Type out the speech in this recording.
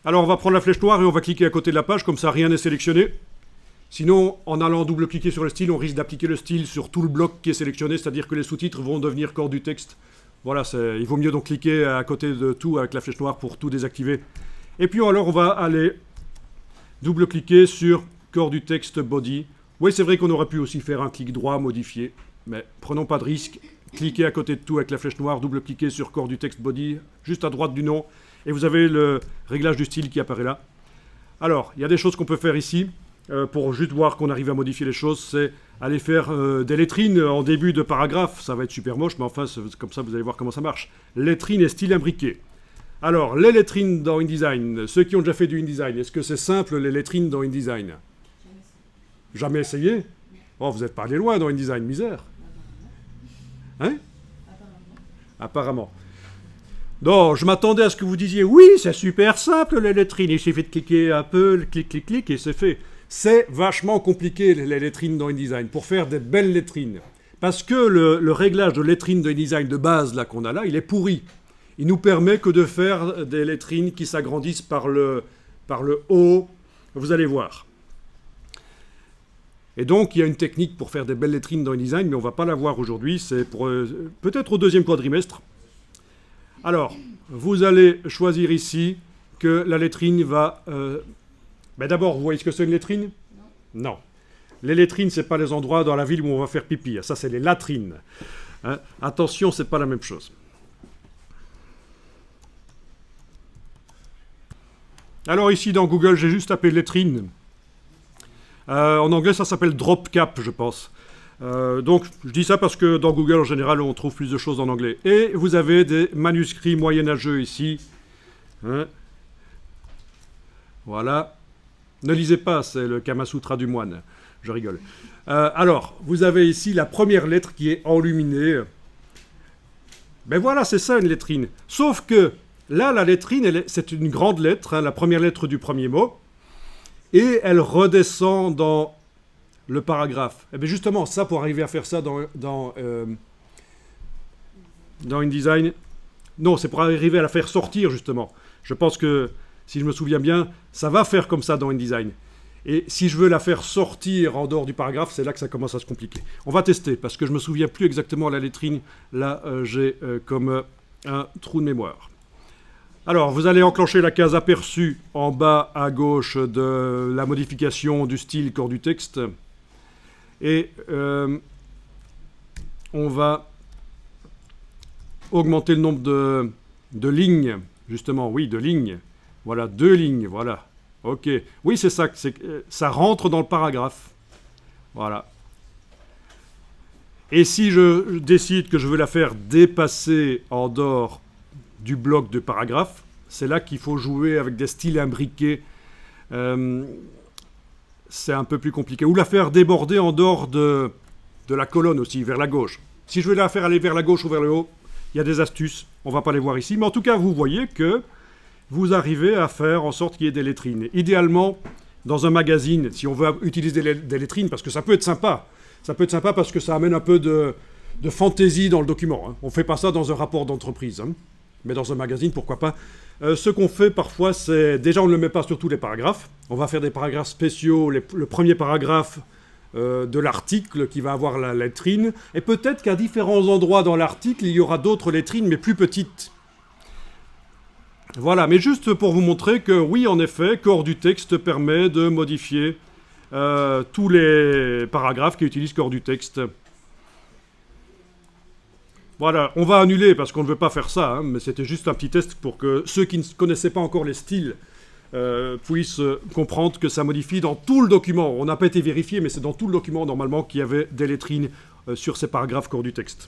Alors on va prendre la flèche noire et on va cliquer à côté de la page, comme ça rien n'est sélectionné. Sinon, en allant double-cliquer sur le style, on risque d'appliquer le style sur tout le bloc qui est sélectionné, c'est-à-dire que les sous-titres vont devenir corps du texte. Voilà, il vaut mieux donc cliquer à côté de tout avec la flèche noire pour tout désactiver. Et puis alors on va aller double-cliquer sur corps du texte body. Oui, c'est vrai qu'on aurait pu aussi faire un clic droit, modifier, mais prenons pas de risque. Cliquez à côté de tout avec la flèche noire, double-cliquez sur corps du texte body, juste à droite du nom, et vous avez le réglage du style qui apparaît là. Alors, il y a des choses qu'on peut faire ici. Pour juste voir qu'on arrive à modifier les choses, c'est aller faire des lettrines en début de paragraphe. Ça va être super moche, mais enfin, comme ça, vous allez voir comment ça marche. Lettrines et style imbriqué. Alors, les lettrines dans InDesign, ceux qui ont déjà fait du InDesign, est-ce que c'est simple, les lettrines dans InDesign? Jamais essayé? Oh, vous n'êtes pas allé loin dans InDesign, misère. Hein? Apparemment. Non, je m'attendais à ce que vous disiez, oui, c'est super simple, les lettrines. Il suffit de cliquer un peu, clic, clic, clic, et c'est fait. C'est vachement compliqué, les lettrines dans InDesign, pour faire des belles lettrines. Parce que le réglage de lettrines de InDesign de base là qu'on a là, il est pourri. Il nous permet que de faire des lettrines qui s'agrandissent par le haut. Vous allez voir. Et donc, il y a une technique pour faire des belles lettrines dans InDesign, mais on ne va pas la voir aujourd'hui. C'est pour peut-être au deuxième quadrimestre. Alors, vous allez choisir ici que la lettrine va... Ben d'abord, vous voyez ce que c'est une lettrine? Non. Les lettrines, ce n'est pas les endroits dans la ville où on va faire pipi. Ça, c'est les latrines. Hein? Attention, ce n'est pas la même chose. Alors ici, dans Google, j'ai juste tapé lettrine. En anglais, ça s'appelle drop cap, je pense. Donc, je dis ça parce que dans Google, en général, on trouve plus de choses en anglais. Et vous avez des manuscrits moyenâgeux ici. Hein? Voilà. Ne lisez pas, c'est le Kama Sutra du moine. Je rigole. Alors, vous avez ici la première lettre qui est enluminée. Ben voilà, c'est ça une lettrine. Sauf que là, la lettrine, c'est une grande lettre, hein, la première lettre du premier mot. Et elle redescend dans le paragraphe. Et bien justement, ça, pour arriver à faire ça dans InDesign, non, c'est pour arriver à la faire sortir, justement. Je pense que, si je me souviens bien, ça va faire comme ça dans InDesign. Et si je veux la faire sortir en dehors du paragraphe, c'est là que ça commence à se compliquer. On va tester, parce que je ne me souviens plus exactement la lettrine. Là, j'ai comme un trou de mémoire. Alors, vous allez enclencher la case aperçue en bas à gauche de la modification du style corps du texte. Et on va augmenter le nombre de lignes, justement, oui, de lignes. Voilà, 2 lignes, voilà. OK. Oui, c'est ça, ça rentre dans le paragraphe. Voilà. Et si je décide que je veux la faire dépasser en dehors du bloc de paragraphe, c'est là qu'il faut jouer avec des styles imbriqués. C'est un peu plus compliqué. Ou la faire déborder en dehors de la colonne aussi, vers la gauche. Si je veux la faire aller vers la gauche ou vers le haut, il y a des astuces. On ne va pas les voir ici. Mais en tout cas, vous voyez que vous arrivez à faire en sorte qu'il y ait des lettrines. Idéalement, dans un magazine, si on veut utiliser des lettrines, parce que ça peut être sympa. Ça peut être sympa parce que ça amène un peu de fantaisie dans le document. Hein. On ne fait pas ça dans un rapport d'entreprise. Hein. Mais dans un magazine, pourquoi pas. Ce qu'on fait parfois, c'est... Déjà, on ne le met pas sur tous les paragraphes. On va faire des paragraphes spéciaux. Le premier paragraphe de l'article qui va avoir la lettrine. Et peut-être qu'à différents endroits dans l'article, il y aura d'autres lettrines, mais plus petites. Voilà, mais juste pour vous montrer que oui, en effet, corps du texte permet de modifier tous les paragraphes qui utilisent corps du texte. Voilà, on va annuler parce qu'on ne veut pas faire ça, hein, mais c'était juste un petit test pour que ceux qui ne connaissaient pas encore les styles puissent comprendre que ça modifie dans tout le document. On n'a pas été vérifié, mais c'est dans tout le document normalement qu'il y avait des lettrines sur ces paragraphes corps du texte.